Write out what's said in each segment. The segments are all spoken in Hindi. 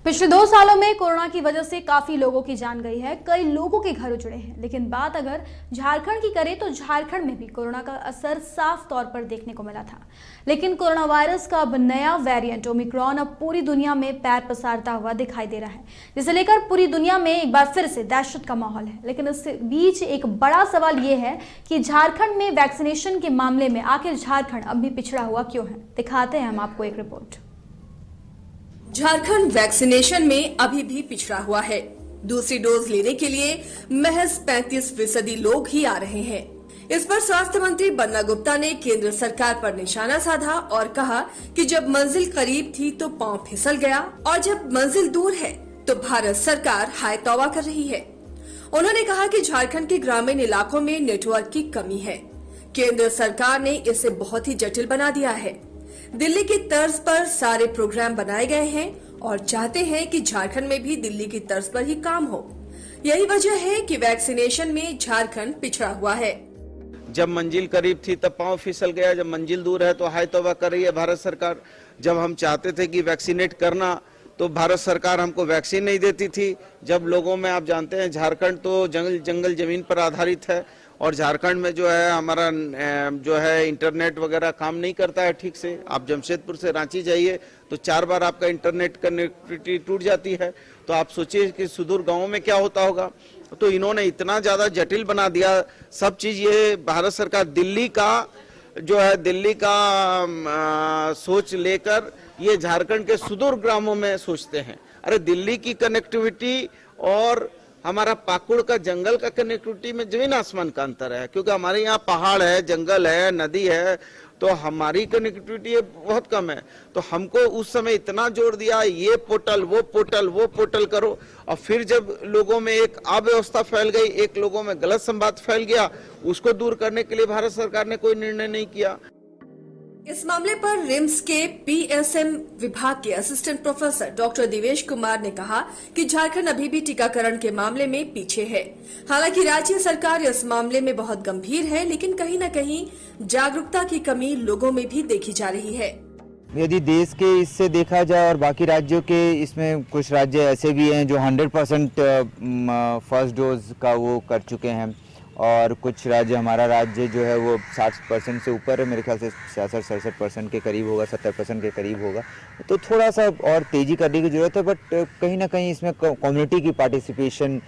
पिछले 2 सालों में कोरोना की वजह से काफी लोगों की जान गई है, कई लोगों के घर उजड़े हैं। लेकिन बात अगर झारखंड की करें तो झारखंड में भी कोरोना का असर साफ तौर पर देखने को मिला था। लेकिन कोरोना वायरस का अब नया वेरिएंट ओमिक्रॉन अब पूरी दुनिया में पैर पसारता हुआ दिखाई दे रहा है, जिसे लेकर पूरी दुनिया में एक बार फिर से दहशत का माहौल है। लेकिन इस बीच एक बड़ा सवाल ये है कि झारखंड में वैक्सीनेशन के मामले में आखिर झारखंड अब भी पिछड़ा हुआ क्यों है। दिखाते हैं हम आपको एक रिपोर्ट। झारखंड वैक्सीनेशन में अभी भी पिछड़ा हुआ है। दूसरी डोज लेने के लिए महज 35% लोग ही आ रहे हैं। इस पर स्वास्थ्य मंत्री बन्ना गुप्ता ने केंद्र सरकार पर निशाना साधा और कहा कि जब मंजिल करीब थी तो पांव फिसल गया और जब मंजिल दूर है तो भारत सरकार हाय तौबा कर रही है। उन्होंने कहा कि झारखंड के ग्रामीण इलाकों में नेटवर्क की कमी है। केंद्र सरकार ने इसे बहुत ही जटिल बना दिया है। दिल्ली की तर्ज पर सारे प्रोग्राम बनाए गए हैं और चाहते हैं कि झारखंड में भी दिल्ली की तर्ज पर ही काम हो। यही वजह है कि वैक्सीनेशन में झारखंड पिछड़ा हुआ है। जब मंजिल करीब थी तब पांव फिसल गया, जब मंजिल दूर है तो हाय तौबा कर रही है भारत सरकार। जब हम चाहते थे कि वैक्सीनेट करना तो भारत सरकार हमको वैक्सीन नहीं देती थी। जब लोगों में, आप जानते हैं झारखंड तो जंगल जमीन पर आधारित है और झारखंड में जो है हमारा जो है इंटरनेट वगैरह काम नहीं करता है ठीक से। आप जमशेदपुर से रांची जाइए तो 4 बार आपका इंटरनेट कनेक्टिविटी टूट जाती है। तो आप सोचिए कि सुदूर गांवों में क्या होता होगा। तो इन्होंने इतना ज्यादा जटिल बना दिया सब चीज। ये भारत सरकार दिल्ली का सोच लेकर ये झारखंड के सुदूर ग्रामों में सोचते हैं। अरे दिल्ली की कनेक्टिविटी और हमारा पाकुड़ का जंगल का कनेक्टिविटी में जमीन आसमान का अंतर है, क्योंकि हमारे यहाँ पहाड़ है, जंगल है, नदी है, तो हमारी कनेक्टिविटी बहुत कम है। तो हमको उस समय इतना जोर दिया ये पोर्टल वो पोर्टल करो, और फिर जब लोगों में एक अव्यवस्था फैल गई, एक लोगों में गलत संवाद फैल गया, उसको दूर करने के लिए भारत सरकार ने कोई निर्णय नहीं किया। इस मामले पर रिम्स के पीएसएम विभाग के assistant professor doctor Divesh Kumar ने कहा कि झारखंड अभी भी टीकाकरण के मामले में पीछे है। हालांकि राज्य सरकार इस मामले में बहुत गंभीर है, लेकिन कहीं न कहीं जागरूकता की कमी लोगों में भी देखी जा रही है। यदि देश के इससे देखा जाए और बाकी राज्यों के, इसमें कुछ राज्य ऐसे भी हैं जो 100% फर्स्ट डोज का वो कर चुके हैं और कुछ राज्य, हमारा राज्य जो है वो 60% से ऊपर है, मेरे ख्याल से 66-67% के करीब होगा, 70% के करीब होगा। तो थोड़ा सा और तेज़ी करने की ज़रूरत है, बट कहीं ना कहीं इसमें कम्युनिटी की पार्टिसिपेशन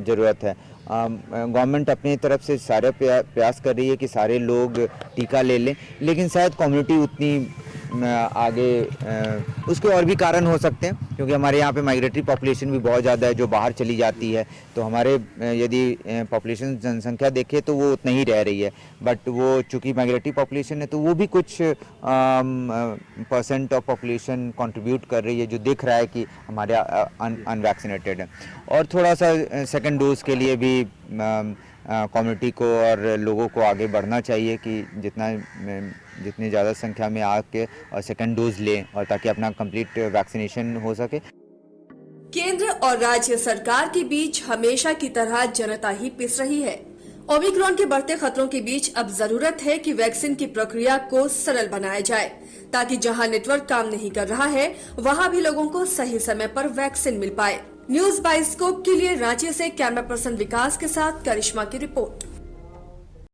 ज़रूरत है। गवर्नमेंट अपनी तरफ से सारे प्रयास कर रही है कि सारे लोग टीका ले लें, लेकिन शायद कम्युनिटी उतनी आगे, उसके और भी कारण हो सकते हैं, क्योंकि हमारे यहाँ पे माइग्रेटरी पॉपुलेशन भी बहुत ज़्यादा है जो बाहर चली जाती है। तो हमारे यदि पॉपुलेशन जनसंख्या देखें तो वो उतना ही रह रही है, बट वो चूँकि माइग्रेटरी पॉपुलेशन है तो वो भी कुछ % ऑफ पॉपुलेशन कंट्रीब्यूट कर रही है, जो दिख रहा है कि हमारे अनवैक्सीनेटेड है। और थोड़ा सा सेकेंड डोज के लिए भी कम्युनिटी को और लोगों को आगे बढ़ना चाहिए कि जितनी ज़्यादा संख्या में आके और सेकेंड डोज लें, और ताकि अपना कंप्लीट वैक्सीनेशन हो सके। केंद्र और राज्य सरकार के बीच हमेशा की तरह जनता ही पिस रही है। ओमिक्रॉन के बढ़ते खतरों के बीच अब जरूरत है कि वैक्सीन की प्रक्रिया को सरल बनाया जाए, ताकि जहां नेटवर्क काम नहीं कर रहा है वहां भी लोगों को सही समय पर वैक्सीन मिल पाए। न्यूज बाइस्कोप के लिए रांची से कैमरा पर्सन विकास के साथ करिश्मा की रिपोर्ट।